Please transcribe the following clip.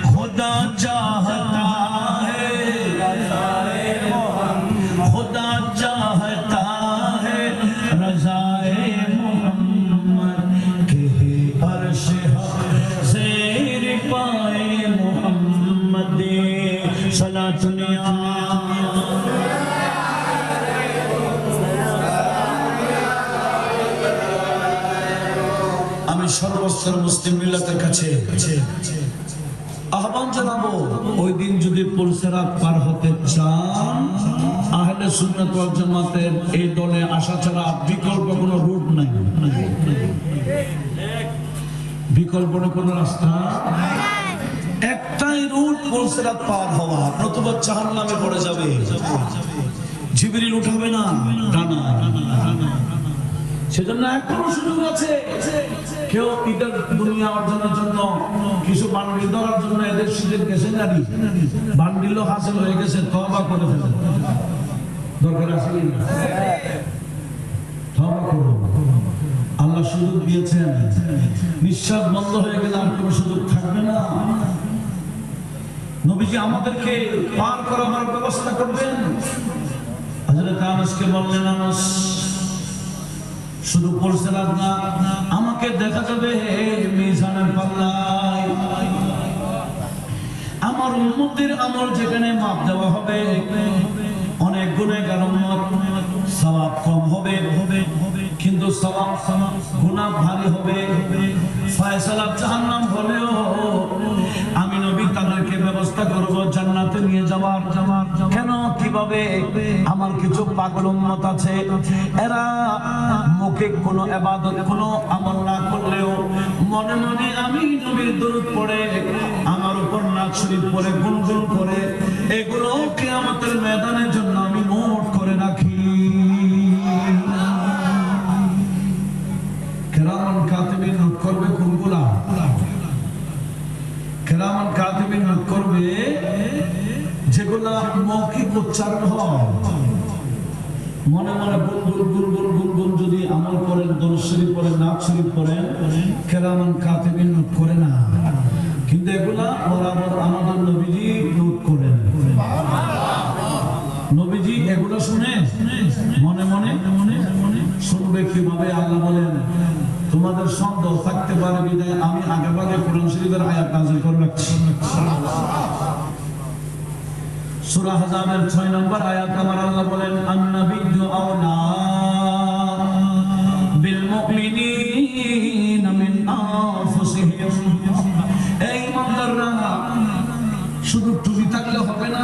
खुदा चाहता है खुदा चाहता है रज़ाए मोहम्मद के अर्श ज़ेर पाए मोहम्मद सलातुनिया সর্বস্তর মুসলিম মিল্লাতের কাছে আহ্বান জানাবো, ওই দিন যদি পুলসেরাত পার হতে চান, আহলে সুন্নাত ওয়াল জামাতের এই দলে আসা ছাড়া বিকল্প কোনো রুট নাই। বিকল্প কোনো রাস্তা, একটাই রুট পুলসেরাত পার হওয়া, নতুবা জাহান্নামে পড়ে যাবে। জিবরিল উঠাবে না ডানা। সেজন্য এখনো সুযোগ আছে, কেউ ঈদের দুনিয়া অর্জনের জন্য কিছু বান্ডিল ধরার জন্য এদের সুযোগ গেছে নারী বান্ডিলও হাসিল হয়ে গেছে, তওবা করে ফেলে। দরকার আছে কি না? তওবা করো, আল্লাহ সুযোগ দিয়েছেন। নিঃশ্বাস বন্ধ হয়ে গেলে আর কোনো সুযোগ থাকবে না। নবীজি আমাদেরকে পার করার ব্যবস্থা করবেন। হযরত আনাসকে বললেন, আনাস শুধু পুলসেরাত না, আমাকে দেখা যাবে মিজানের পাল্লায় আমার উম্মতের আমল যেখানে মাপ দেওয়া হবে, অনেক গুনাহগার উম্মত, সওয়াব কম হবে কিন্তু সওয়াব গুনাহ ভারী হবে। ফয়সালা জাহান্নাম হলেও আমি নবী তাদেরকে ব্যবস্থা করব জান্নাতে নিয়ে যাওয়ার। কেন, কিভাবে? আমার কিছু পাগল উম্মত আছে, এরা মুখে কোনো ইবাদত কোনো আমল না করলেও মনে মনে আমি নবীর দরুদ পড়ে, আমার উপর নাত শরীফ পড়ে, গুনগুন করে, এগুলো কিয়ামতের ময়দানের জন্য আমি নোট করে রাখি। কিরামান কাতিবিন নোট করবে কোনগুলা? কিরামান কাতিবিন নোট করবে যেগুলা মৌখিক উচ্চারণ হয়, মনে মনে গুনগুন যদি আমল করেন, দরুদ শরীফ পড়েন, নাত শরীফ পড়েন, কিরামান কাতিবিন নোট করে না। কিন্তু এগুলা বরাবর আমাদের নবীজি নোট করেন। নবীজি এগুলো শুনে মনে মনে শুনবে। কিভাবে? আল্লাহ বলেন, তোমাদের সন্দেহ থাকতে পারে বিধায় আমি আগে ভাগে কোরআন শরীফের আয়াত নাযিল করে রাখছি। সূরা আহজাবের 6 নম্বর আয়াত আমার আল্লাহ বলেন, আন-নাবিয়্যু আওলা বিল মুমিনিনা মিন আনফুসিহিম। এই ইমানদাররা শুধু টুপি থাকলে হবে না।